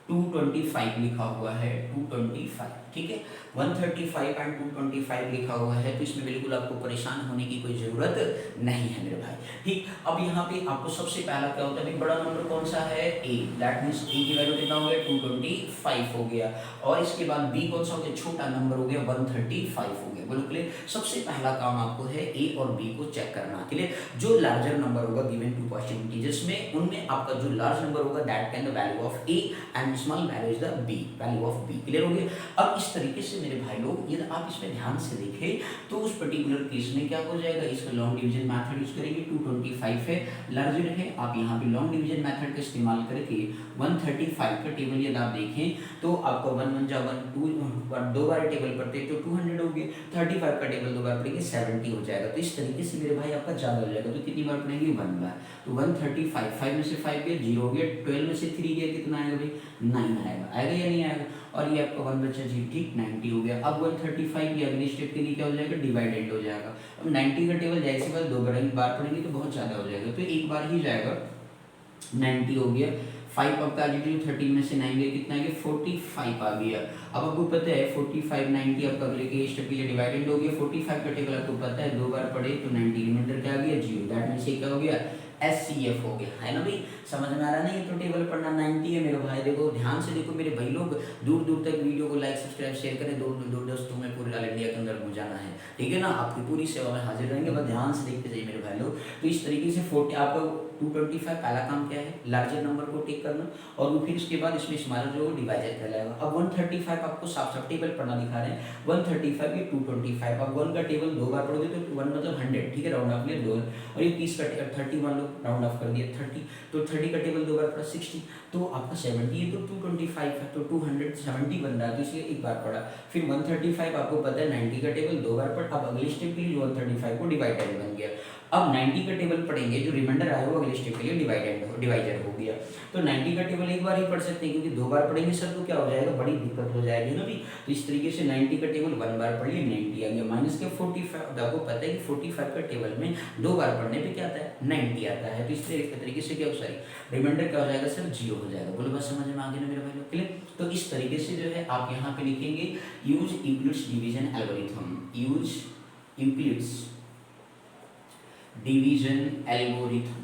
[SPEAKER 1] 225 लिखा हुआ है 225, ठीक है। 135 एंड 225 लिखा हुआ है, तो इसमें बिल्कुल आपको परेशान होने की कोई ज़रूरत नहीं है मेरे भाई, ठीक। अब यहाँ पे आपको सबसे पहला क्या होता है, बड़ा नंबर कौन सा है a, दैट मीन्स a की वैल्यू कितना हो गया 225 हो गया, और इसके बाद b कौन सा हो गया छोटा नंबर हो गया 135 हो गया, बोलो क्लियर। सबसे पहला काम आपको है a और b को चेक करना, क्लियर। जो लार्जर नंबर होगा गिवन टू पॉजिटिव इंटीजर्स में, उनमें आपका जो लार्ज नंबर होगा that can the value of a and small value is the b, value of b, clear हो गया। अब इस तरीके से मेरे भाई लोग यदि आप इसमें ध्यान से देखें तो उस पर्टिकुलर केस में क्या हो जाएगा, इसका लॉन्ग डिवीजन मेथड यूज करेंगे, 225 है लार्जर है, आप यहाँ पे लॉन्ग डिवीजन मेथड का इस्तेमाल करके 135 का टेबल यदि आप देखें तो आपका 1 1 जा 1 2 दो बार टेबल पढ़ते तो 200 हो गए, 35 का टेबल दो बार पढ़ेंगे 70 हो जाएगा। तो इस तरीके से मेरे भाई आपका ज़्यादा हो जाएगा, तो कितनी बार पढ़ेंगे 1 बार, तो 135, 5 में से 5 गया 0 हो गया, 12 में से 3 गया कितना आएगा भाई 9 आएगा, आएगा या नहीं आएगा, और ये आपका 1 बचा जी, ठीक 90 हो गया। अब 135 ये अगले स्टेप के लिए क्या हो जाएगा डिवाइडेड हो जाएगा। अब 90 का टेबल जैसे बार दो बार पढ़ेंगे तो बहुत ज़्यादा हो जाएगा, तो एक बार ही जाएगा 90 हो गया, 5 आपका एडिटिव 13 में से 9 गया कितना आ गया 45 आ गया। अब आपको पता है 45 90 आपका अगले के स्टेप के लिए डिवाइडेड हो गया। 45 का टेबल आपको पता है 2 बार पढ़े तो 90 रिमाइंडर क्या आ गया 0। दैट मींस ये क्या हो गया SCF हो गया, है ना भाई। समझ में आ रहा है ना, ये तो टेबल पढ़ना 90 है मेरे भाई। देखो ध्यान से देखो मेरे भाई लोग, दूर दूर तक वीडियो को लाइक सब्सक्राइब शेयर करें, दूर दूर दोस्तों में पूरे ऑल इंडिया के अंदर पहुंचाना है, ठीक है ना। आपकी पूरी सेवा में हाजिर रहेंगे, बस ध्यान से देखते जाइए मेरे भाई लोग। तो इस तरीके से 40 आपका 225 पहला काम क्या है, लार्जर नंबर को टिक करना, और फिर उसके बाद इसमें स्मॉलर जो डिवाइजर कहलाएगा। अब 135 आपको साफ साफ टेबल पढ़ना दिखा रहे हैं, 135 ये 225। अब 1 का टेबल 2 बार पढ़ोगे तो 1 मतलब 100, ठीक है, राउंड ऑफ ले 2, और ये 30 का 30 मान लो राउंड ऑफ कर दिया 30, तो 30 का टेबल 2 बार पढ़ा 60, तो आपका 70, ये तो 225 है तो 270 बन रहा है, तो इसलिए एक बार पढ़ा। फिर 135 आपको पता है 90 का टेबल 2 बार पढ़ा। अब अगले स्टेप के लिए 135 को डिवाइडेड बन गया। अब 90 का टेबल पढ़ेंगे, जो रिमाइंडर आया वो अगले स्टेप के लिए डिवाइजर हो गया। तो 90 का टेबल एक बार ही पढ़ सकते हैं, क्योंकि 2 बार पढ़ेंगे सर तो क्या हो जाएगा, बड़ी दिक्कत हो जाएगी ना भी। तो इस तरीके से 90 का टेबल 1 बार पढ़ लिया 90 आ गया, माइनस के 45। आपको पता है कि 45 का टेबल में 2 बार पढ़ने पे क्या आता है 90 आता है। तो इस तरीके से क्या सॉरी रिमाइंडर क्या हो जाएगा सर 0 हो जाएगा। बोलो बस समझ में आ गया ना मेरे भाई लोग, क्लियर। तो इस तरीके से जो है आप यहाँ पे लिखेंगे use Euclid's division algorithm, use Euclid's division algorithm,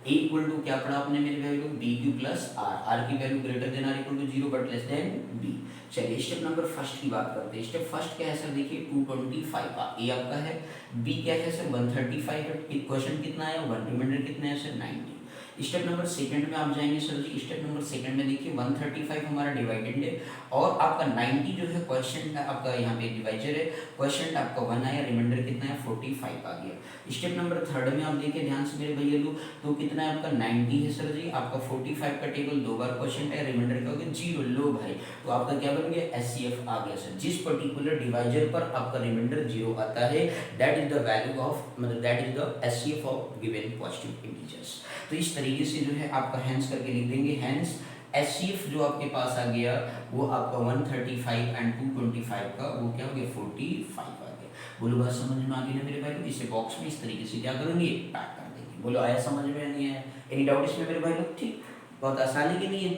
[SPEAKER 1] equal to क्या पढ़ा आपने मेरे भाई लोग, बी क्यू प्लस आर की value greater than R equal to 0 but less than B. चलिए स्टेप नंबर फर्स्ट की बात करते हैं। स्टेप फर्स्ट क्या है सर, देखिए 225 का ए आपका है, बी क्या है सर 135 है, क्वेश्चन कितना है 1, रिमाइंडर कितना है सर 90। स्टेप नंबर सेकंड में आप जाएंगे सर जी, स्टेप नंबर सेकंड में देखिए 135 हमारा डिवाइडेड है, और आपका 90 जो है क्वेश्चन आपका यहाँ पे डिवाइजर है, क्वेश्चन आपका 1 आया, रिमाइंडर कितना है 45 आ गया। स्टेप नंबर थर्ड में आप देखिए ध्यान से मेरे भैया लोग, तो कितना है आपका 90 है सर जी, आपका 45 का टेबल 2 बार क्वेश्चन है, रिमाइंडर क्या हो गया 0। लो भाई, तो आपका क्या बन गया SCF आ गया सर। जिस पर्टिकुलर डिवाइजर पर आपका रिमाइंडर 0 आता है that is the value of, मतलब that is the SCF of given positive integers. तो इस तरीके से जो है आपका हैंस करके लिख देंगे, हैंस SCF जो आपके पास आ गया वो आपका 135 एंड 225 का वो क्या हो गया 45 आ गया। बोलो बात समझ में आ गई ना मेरे भाई लोग। इसे बॉक्स में इस तरीके से क्या करेंगे पैक कर देंगे। बोलो आया समझ में, नहीं आया, एनी डाउट इसमें मेरे भाई लोग, ठीक, बहुत आसानी के लिए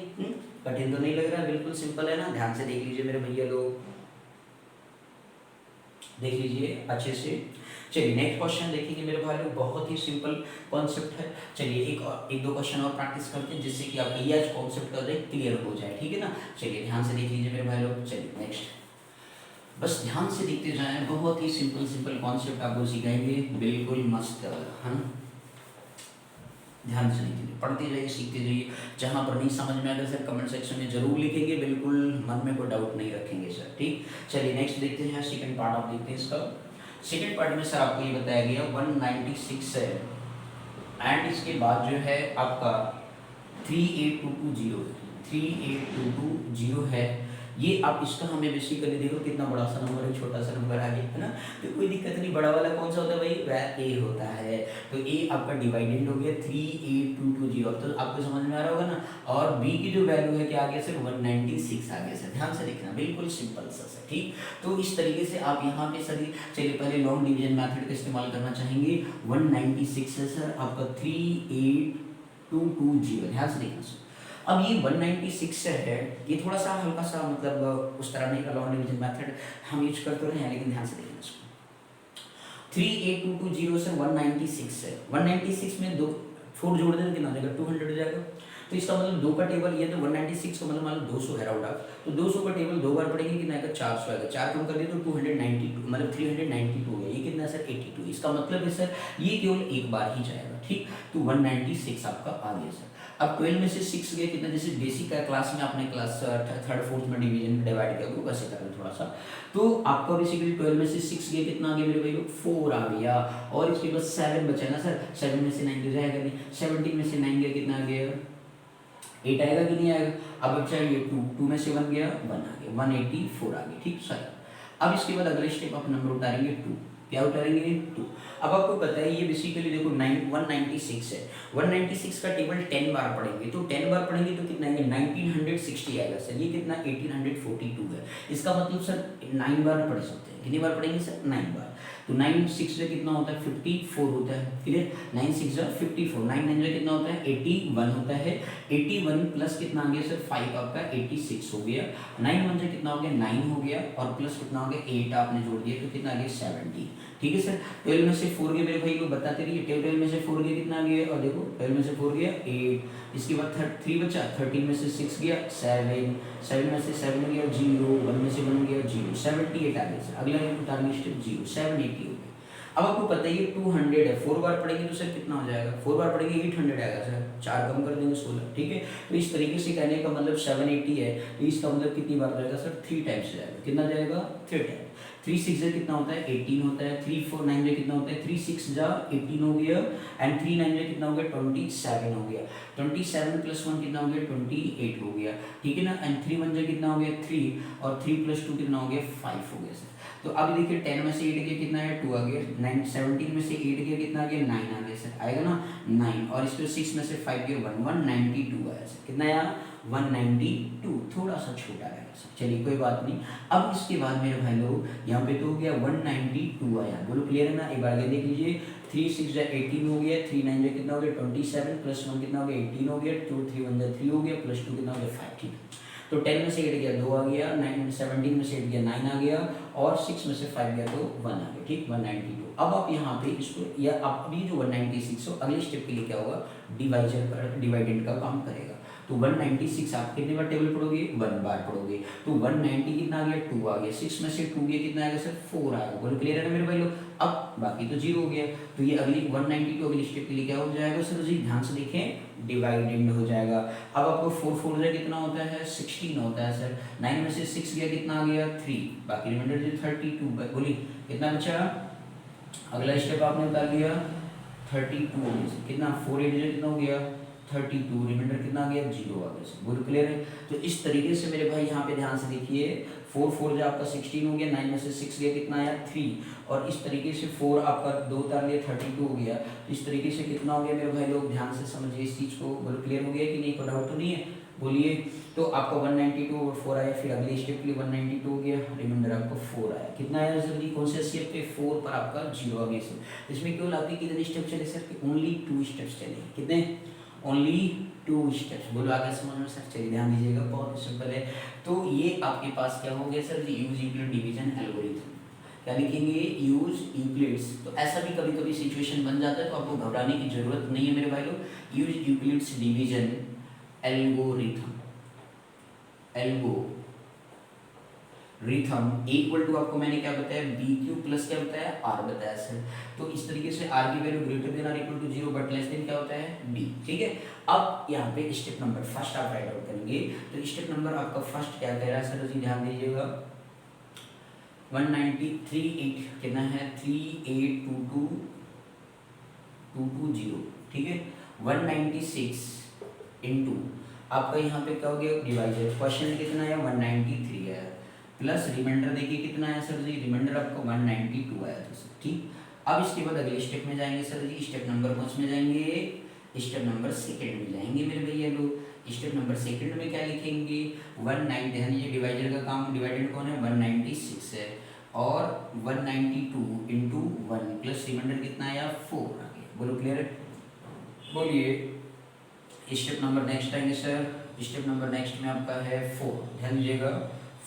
[SPEAKER 1] कठिन तो नहीं लग रहा, बिल्कुल सिंपल है ना। ध्यान से देख लीजिए मेरे भैया लोग, देख लीजिए अच्छे से। चलिए नेक्स्ट क्वेश्चन देखेंगे मेरे भाई लोग, बहुत ही सिंपल कॉन्सेप्ट है। चलिए एक दो क्वेश्चन और प्रैक्टिस करते हैं जिससे कि आपका ये आज कॉन्सेप्ट का क्लियर हो जाए, ठीक है ना। चलिए ध्यान से देख लीजिए मेरे भाई लोग। चलिए नेक्स्ट, बस ध्यान से देखते जाएं, बहुत ही सिंपल कॉन्सेप्ट आपको सिखाएंगे, बिल्कुल मस्त है ना। ध्यान से लिखिए, पढ़ते जाइए, सीखते जाइए। जहाँ पर नहीं समझ में आएगा सर कमेंट सेक्शन में जरूर लिखेंगे, बिल्कुल मन में कोई डाउट नहीं रखेंगे सर, ठीक। चलिए नेक्स्ट देखते हैं, सेकंड पार्ट आप देखते हैं इसका। सेकंड पार्ट में सर आपको ये बताया गया 196 है, एंड इसके बाद जो है आपका 38220 है। ये आप इसका हमें बेसिकली देखो कितना बड़ा सा नंबर है, छोटा सा नंबर आ गया है ना, तो कोई दिक्कत नहीं। बड़ा वाला कौन सा होता है भाई, वह ए होता है। तो ए आपका डिवाइडेड हो गया 38220, अब तो आपको समझ में आ रहा होगा ना। और बी की जो वैल्यू है क्या आ गया सर 196 आ गया सर। ध्यान से देखना, बिल्कुल सिंपल सा सर, ठीक। तो इस तरीके से आप यहाँ पे सर चलिए पहले लॉन्ग डिवीजन मेथड का इस्तेमाल करना चाहेंगे। 196 है सर आपका 38220, ध्यान से देखना सर। अब ये 196 है, ये थोड़ा सा हल्का सा मतलब उस तरह नहीं का लॉन्ग डिवीजन मेथड हम यूज करते रहे हैं, लेकिन ध्यान से देखना इसको। 38220 से 196 है, 196 में 2 4 जोड़ देना कितना हो जाएगा 200 हो जाएगा। तो इसका मतलब 2 का टेबल, ये तो 196 का मतलब मान लो 200 है राउंड ऑफ, तो 200 का टेबल 2 बार पढ़ेंगे कितना आएगा 400 आएगा। 4 कम कर दिए तो 292, मतलब 392 है। ये कितना सर 82, इसका मतलब है सर ये केवल एक बार ही जाएगा, ठीक। तो 196 आपका आ गया सर। अब 12 में से 6 गए कितना, जैसे बेसिक क्लास में आपने क्लास थर्ड फोर्थ में डिवीजन डिवाइड किया वो वैसे करें थोड़ा सा। तो आपका बेसिकली 12 में से 6 गए कितना आ गया मेरे भाई लोग 4 आ गया, और इसके बाद 7 बचा ना सर, 7 में से 9 जाएगा नहीं, 17 में से 9 गया कितना आ गया 8 आएगा कि नहीं आएगा। अब बचा ये 2 में से 1 गया 1 आ गया, 184 आ गया, ठीक सर। अब इसके बाद अगले स्टेप आप नंबर उतारेंगे 2, क्या उतारेंगे 2। अब आपको पता है ये बेसिकली देखो 196 है, 196 का टेबल 10 बार पढ़ेंगे, तो 10 बार पढ़ेंगे तो कितना आएगा 1960 आएगा सर। ये कितना 1842 है, इसका मतलब सर 9 बार पढ़ सकते हैं, हैं। कितनी बार पढ़ेंगे सर? 9 बार। तो 9 6 से कितना होता है? 54 होता है। क्लियर? 9 6 जा 54, 9 9 से कितना होता है? 81 होता है। 81 प्लस कितना आ गया सर? 5 आपका 86 हो गया। 9 1 से कितना हो गया? 9 हो गया, और प्लस कितना हो गया? 8 आपने जोड़ दिया, तो कितना आ गया? 70। ठीक है सर। 12 में से 4 गए मेरे भाई को बताते रहिए। 12 में से 4 गया कितना आ गया? और देखो 12 में से 4 गया 8, इसके बाद 3 बचा, 13 में से 6 गया 7, 7 में से 7 गया 0, 1 में से 1 गया 0, 78 आ गया सर। अगला उतारने स्टेप 0, 780 हो गया। अब आपको पता ही है 200 है, 4 बार पढ़ेंगे तो सर कितना हो जाएगा? 4 बार पढ़ेंगे 800 आएगा सर, 4 कम कर देंगे 16। ठीक है, तो इस तरीके से कहने का मतलब 780 है, तो इसका मतलब कितनी बार जाएगा सर? 3 टाइम्स जाएगा। कितना जाएगा? 3 टाइम्स। 3 6 से कितना होता है? 18 होता है। 3 4 9 से कितना होता है? 3 6 जा 18 हो गया, एंड 3 9 से कितना हो गया? 27 हो गया। 27 प्लस 1 कितना हो गया? 28 हो गया। ठीक है ना, एंड 3 1 से कितना हो गया? 3, और 3 प्लस 2 कितना हो गया? 5 हो गया सर। तो अब देखिए 10 में से 8 गया कितना है? 2 आ गया। 9 17 में से 8 गया कितना आ गया? 9 आ गया सर, आएगा ना 9, और इस पर 6 में से 5 गया 1, 192 आया सर। कितना आया? 192, थोड़ा सा छोटा आएगा सर। चलिए कोई बात नहीं। अब इसके बाद मेरे भाई लोग यहाँ पे तो हो गया 192 आया। बोलो क्लियर है ना? एक बार देख लीजिए। 3 6 जा 18 हो गया, 3 9 जा कितना हो गया? 27 प्लस 1 कितना हो गया? 18 हो गया, 2 3 1 जा 3 हो गया, प्लस 2 कितना हो गया? 5। ठीक है, तो 10 में से 8 गया 2 आ गया, 9 17 में से 8 गया 9 आ गया, और 6 में से 5 गया तो 1 आ गया। ठीक, 192। अब आप यहाँ पे इसको, या आप अभी जो 196 हो, अगले स्टेप के लिए क्या होगा? डिवाइडेंड का काम करेगा। तो 196 आप कितनी बार टेबल पढ़ोगे? 1 बार पढ़ोगे। तो 190 कितना आ गया? 2 आ गया। 6 में से 2 गया कितना आएगा सर? 4 आएगा। बोलो क्लियर है ना मेरे भाई लोग? अब बाकी तो 0 हो गया, तो ये अगली 192 अगली स्टेप के लिए क्या हो जाएगा सर जी? ध्यान से देखें, डिवाइडेंड हो जाएगा। अब आपको 4 4 जा कितना होता है? 16 होता है सर। 9 में से 6 गया कितना आ गया? 3, बाकी रिमाइंडर जो 32, बोलिए कितना बचा? अगला स्टेप आपने उतार लिया 32, कितना? 4 8 कितना हो गया? 32, रिमाइंडर कितना आ गया? 0 आ गया। बोलो क्लियर है? तो इस तरीके से मेरे भाई यहाँ पे ध्यान से देखिए, 4 4 जो आपका 16 हो गया, 9 में से 6 गया कितना आया? 3, और इस तरीके से 4 आपका 2 उतार लिया 32 हो गया। तो इस तरीके से कितना हो गया मेरे भाई लोग? ध्यान से समझिए इस चीज़ को। बोलो क्लियर हो गया कि नहीं? कोई डाउट तो नहीं है? बोलिए। तो आपका 192 और 4 आया, फिर अगले स्टेप के लिए 192 हो गया, रिमाइंडर आपको 4 आया। कितना आया सर जी? कौन से स्टेप पे? 4 पर आपका 0 आ गया सर। इसमें केवल आपके कितने स्टेप चले सर? ओनली 2 स्टेप्स चले। कितने? Only 2 steps. बोलो आगे समझ में सर? चलिए ध्यान दीजिएगा, बहुत सिंपल है। तो ये आपके पास क्या हो गया sir ji? Use Euclid division algorithm. क्या लिखेंगे? Use Euclid's. तो ऐसा भी कभी कभी सिचुएशन बन जाता है, तो आपको घबराने की जरूरत नहीं है मेरे भाई लोग। यूज यूक्लिड्स डिवीजन एल्गोरिथम, रिथम इक्वल टू, आपको मैंने क्या बताया? बी क्यू प्लस क्या बताया? आर बताया सर। तो इस तरीके से आर की value greater than R equal to 0 but less than क्या होता है? बी। ठीक है, अब यहाँ पे स्टेप नंबर फर्स्ट आप राइट आउट करेंगे। तो स्टेप नंबर आपका फर्स्ट क्या कह रहा है सर जी? ध्यान दीजिएगा। 193 कितना है? 3822220। ठीक है, 196 इंटू आपका यहाँ पे क्या हो गया? डिवाइडेड। क्वेश्चन कितना है? 193 है, प्लस रिमाइंडर देखिए कितना है सर जी? रिमाइंडर आपको 192 आया था सर। ठीक, अब इसके बाद अगले स्टेप में जाएंगे सर जी। स्टेप नंबर कौन में जाएंगे? स्टेप नंबर सेकंड में जाएंगे मेरे भैया लोग। स्टेप नंबर सेकंड में क्या लिखेंगे? 190, यानी ये डिवाइडर का काम, डिवाइडेड कौन है? 196 है, और 192 इंटू 1 प्लस रिमाइंडर कितना आया? 4 आ गया। बोलो क्लियर है? बोलिए। स्टेप नंबर नेक्स्ट आएंगे सर। स्टेप नंबर नेक्स्ट में आपका है 4, ध्यान दीजिएगा।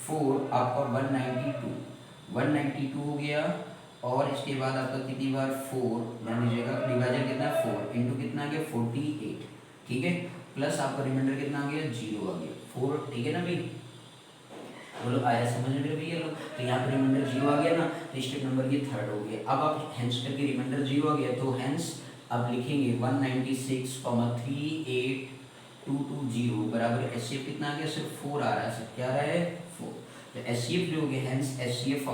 [SPEAKER 1] 4 आपका 192 हो गया, और इसके बाद आपका कितनी बार? 4, ध्यान दीजिएगा। डिवाइजर कितना? 4 इंटू कितना आ गया? 48। ठीक है, प्लस आपका रिमाइंडर कितना आ गया? 0 आ गया। 4, ठीक है ना भाई? बोलो आया समझ में मेरे भैया लोग? तो यहाँ पर रिमाइंडर 0 आ गया ना, तो स्टेप नंबर ये थर्ड हो गया। अब आप हेंस करके रिमाइंडर 0 आ गया, तो हेंस अब लिखेंगे 196,38220 बराबर एचसीएफ कितना आ गया? सिर्फ 4 आ रहा है सर। क्या आ रहा है? 4। तो एचसीएफ जो हो गया, हेंस एचसीएफ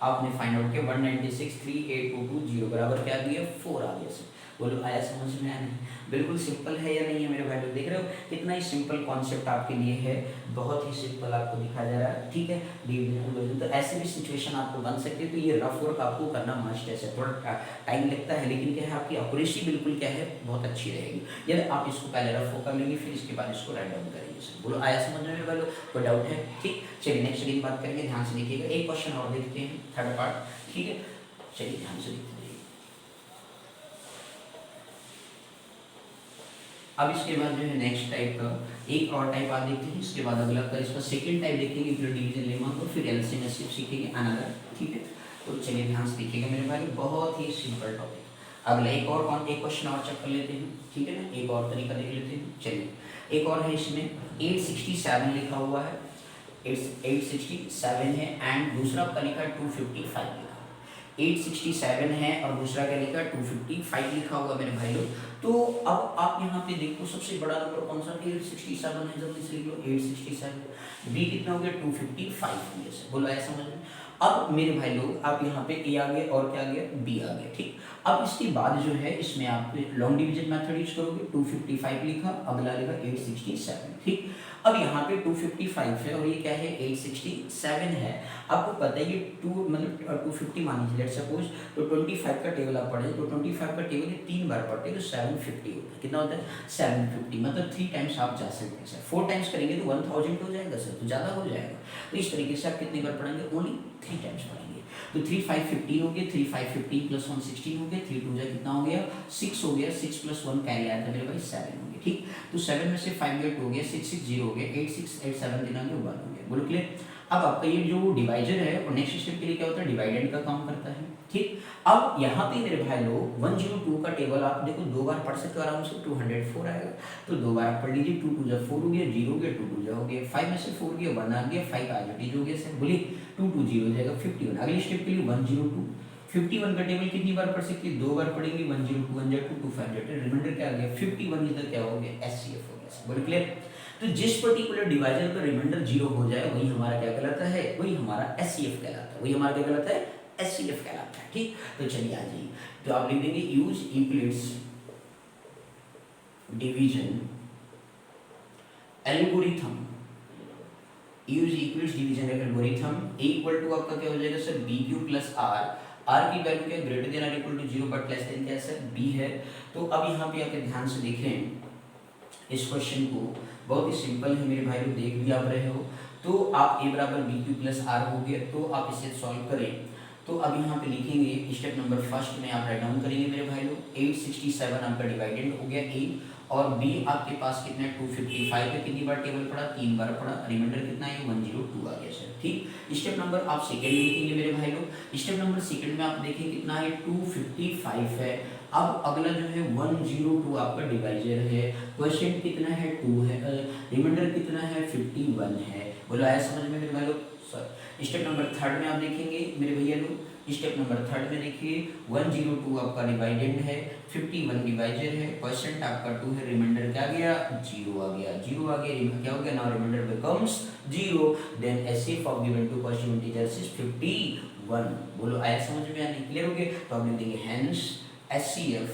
[SPEAKER 1] आपने फाइंड आउट किया 196,38,220 बराबर क्या आ गया 4 आ गया सर। बोलो आया समझ में? आया नहीं? बिल्कुल सिंपल है या नहीं है मेरे भाई लोग? देख रहे हो कितना ही सिंपल कॉन्सेप्ट आपके लिए है, बहुत ही सिंपल आपको दिखाया जा रहा है, ठीक है। डिवीजन तो ऐसे भी सिचुएशन आपको बन सकती है, तो ये रफ वर्क आपको करना मस्ट है, थोड़ा टाइम लगता है लेकिन क्या है आपकी एक्यूरेसी बिल्कुल क्या है बहुत अच्छी रहेगी यदि आप इसको पहले रफ कर लेंगे फिर इसके बाद इसको राइट डाउन करेंगे। बोलो आया समझ में मेरे भाई लोग? कोई डाउट है? ठीक, चलिए नेक्स्ट की बात करेंगे, ध्यान से देखिएगा। एक क्वेश्चन और देखते हैं, थर्ड पार्ट, ठीक है। चलिए ध्यान से देखते हैं। अब इसके बाद जो है नेक्स्ट टाइप का एक और टाइप आप देखते हैं, इसके बाद अगला का इसका सेकंड टाइप देखेंगे यूक्लिड डिवीजन लेमा को, फिर एलसीएम एचसीएफ सीखेंगे अनदर, ठीक है। तो चलिए ध्यान से देखिएगा मेरे भाई, बहुत ही सिंपल टॉपिक। अगला एक क्वेश्चन और चेक कर लेते हैं, ठीक है ना, एक और तरीका देख लेते हैं। चलिए एक और है, इसमें 867 लिखा हुआ है, 867 है एंड दूसरा आपका लिखा है 255 लिखा है। 867 है और दूसरा क्या लिखा है 255 लिखा हुआ मेरे भाई लोग। तो अब आप यहाँ पे देखो सबसे बड़ा नंबर कौन सा 867 है, जल्दी से लिख लो 867। बी कितना हो गया 255 हो गया। बोलो ऐसा समझ में? अब मेरे भाई लोग आप यहाँ पे ए आ गया और क्या आ गया बी आ गया, ठीक। अब इसके बाद जो है इसमें आप लॉन्ग डिवीजन मेथड यूज करोगे, 255 लिखा, अगला लिखा 867, ठीक। अब यहाँ पे 255 है और ये क्या है 867 है। आपको पता है ये 2 मतलब 250 मान लीजिए लेट्स सपोज, तो 25 का टेबल आप पढ़े तो 25 का टेबल ये 3 बार पढ़ते हैं तो 750 होता है। कितना होता है 750, मतलब 3 टाइम्स आप जा सकते हैं सर। 4 टाइम्स करेंगे तो 1000 हो जाएगा सर, तो ज़्यादा हो जाएगा। तो इस तरीके से आप कितनी बार पढ़ेंगे, ओनली 3 टाइम्स पढ़ेंगे। तो 3 5 15 हो गया, 3 5 15 प्लस 1 16 हो गया, 3 2 जा कितना हो गया 6 हो गया, 6 प्लस 1 कैरी आया था मेरे भाई 7 हो गया, ठीक। तो 7 में से 5 गया 2 हो गया, 6 6 0 हो गया, 8 6 8 7 दिना के 1 हो गया। बोलो क्लियर? अब आपका ये जो डिवाइजर है और नेक्स्ट स्टेप के लिए क्या होता है डिवाइडेंड का काम करता है, ठीक। अब यहाँ पे मेरे भाई लोग 102 का टेबल आप देखो 2 बार पढ़ सकते हो आराम से, 204 आएगा तो 2 बार आप पढ़ लीजिए। 2 2 जा 4 हो गया, 0 हो गया, 2 2 जा हो गया, 5 में से 4 गया 1 आ गया, 5 आज हो गया सर। बोलिए 2 2 0 हो जाएगा 51। अगले स्टेप के लिए 102 51 का टेबल कितनी बार पढ़ सकते हैं 2 बार पढ़ेंगे, 102 1 जा 2 2 5 जा 10, रिमाइंडर क्या आ गया 51 इधर क्या हो गया एचसीएफ हो गया। बोलिए क्लियर? तो जिस पर्टिकुलर डिवाइजर पर रिमाइंडर 0 हो जाए वही हमारा क्या कहलाता है, वही हमारा एचसीएफ कहलाता है, वही हमारा क्या कहलाता है एचसीएफ कहलाता है, ठीक। तो चलिए आ जाइए, तो आप लिख देंगे use Euclid's division algorithm, use Euclid's division algorithm A equal to आपका क्या हो जाएगा sir B Q plus R. R की वैल्यू क्या greater than R equal to 0 but less than क्या है सर बी है। तो अब यहाँ पे आके ध्यान से देखें इस क्वेश्चन को, बहुत ही सिंपल है मेरे भाई लोग, देख भी आप रहे हो। तो आप ए बराबर बी क्यू प्लस आर हो गया, तो आप इसे सॉल्व करें। तो अब यहाँ पे लिखेंगे स्टेप नंबर फर्स्ट में आप राइट डाउन करेंगे मेरे भाई लोग। 867 आपका डिवाइडेड हो गया ए और बी आपके पास कितना है 255 है, कितनी बार टेबल पढ़ा 3 बार पढ़ा, रिमाइंडर कितना है 102 आ गया सर, ठीक। स्टेप नंबर आप सेकंड में लिखेंगे मेरे भाई लोग। स्टेप नंबर सेकंड में आप देखें कितना है 255 है। अब अगला जो है 102 आपका डिवाइजर है, क्वेश्चन कितना है 2 है, रिमाइंडर कितना है 51 है। बोलो आया समझ में मेरे भाई लोग? सर स्टेप नंबर थर्ड में आप देखेंगे मेरे भैया लोग, स्टेप नंबर थर्ड में देखिए 102 आपका डिवाइडेड है, 51 डिवाइजर है, परसेंट आपका 2 है, रिमाइंडर क्या गया 0 आ गया, 0 आ गया, क्या हो गया now remainder becomes 0, then HCF of given two positive integers is 51। बोलो आया समझ में या नहीं? क्लियर हो गया? तो आप लिख देंगे hence HCF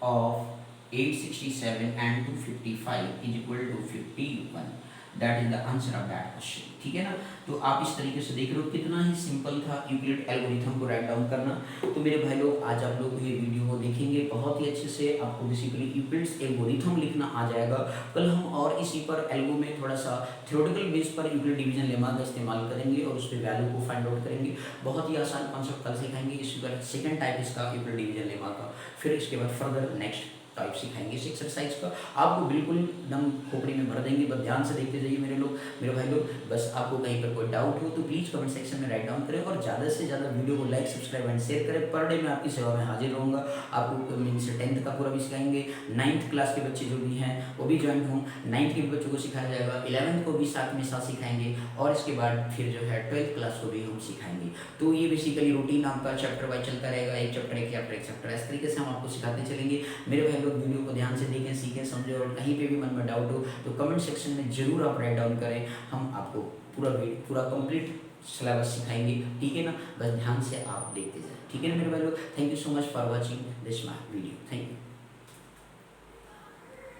[SPEAKER 1] of 867 and 255 is equal to 51। That is the answer of that question, ठीक है ना। तो आप इस तरीके से देख रहे हो कितना ही सिंपल था यूक्लिड एल्गोरिथम को राइट डाउन करना। तो मेरे भाई लोग आज आप लोग ये वीडियो को देखेंगे बहुत ही अच्छे से, आपको बेसिकली यूक्लिड्स एल्गोरिथम लिखना आ जाएगा। कल हम और इसी पर एल्गो में थोड़ा सा थ्योरेटिकल बेस पर यूक्लिड डिवीजन लेमा का इस्तेमाल करेंगे और उस पर वैल्यू को फाइंड आउट करेंगे। बहुत ही आसान कॉन्सेप्ट कल सिखाएंगे, इसी पर सेकंड टाइप इसका यूक्लिड डिवीजन लेमा का, फिर इसके बाद फर्दर नेक्स्ट टाइप सिखाएंगे इस एक्सरसाइज का। आपको बिल्कुल एकदम खोपड़ी में भर देंगे, बस ध्यान से देखते जाइए मेरे लोग, मेरे भाई लोग। बस आपको कहीं पर कोई डाउट हो तो प्लीज़ कमेंट सेक्शन में राइट डाउन करें और ज़्यादा से ज़्यादा वीडियो को लाइक सब्सक्राइब एंड शेयर करें। पर डे मैं आपकी सेवा में हाजिर रहूँगा। आपको मीन्स 10th का पूरा भी सिखाएंगे, 9th क्लास के बच्चे जो भी हैं वो भी ज्वाइन हों, 9th के बच्चों को सिखाया जाएगा, 11th को भी साथ में साथ सिखाएंगे और इसके बाद फिर जो है 12th क्लास को भी हम सिखाएंगे। तो ये बेसिकली रूटीन आपका चैप्टर वाइज चलता रहेगा, एक चैप्टर एक चैप्टर एक चैप्टर, इस तरीके से हम आपको सिखाते चलेंगे मेरे भाई। लोग वीडियो को ध्यान से देखें, सीखें, समझें और कहीं पे भी मन में डाउट हो तो कमेंट सेक्शन में ज़रूर आप राइट डाउन करें। हम आपको पूरा कंप्लीट सिलेबस सिखाएंगे, ठीक है ना। बस ध्यान से आप देखते जाएं, ठीक है ना मेरे भाई लोग। Thank you so much for watching this my video. Thank you.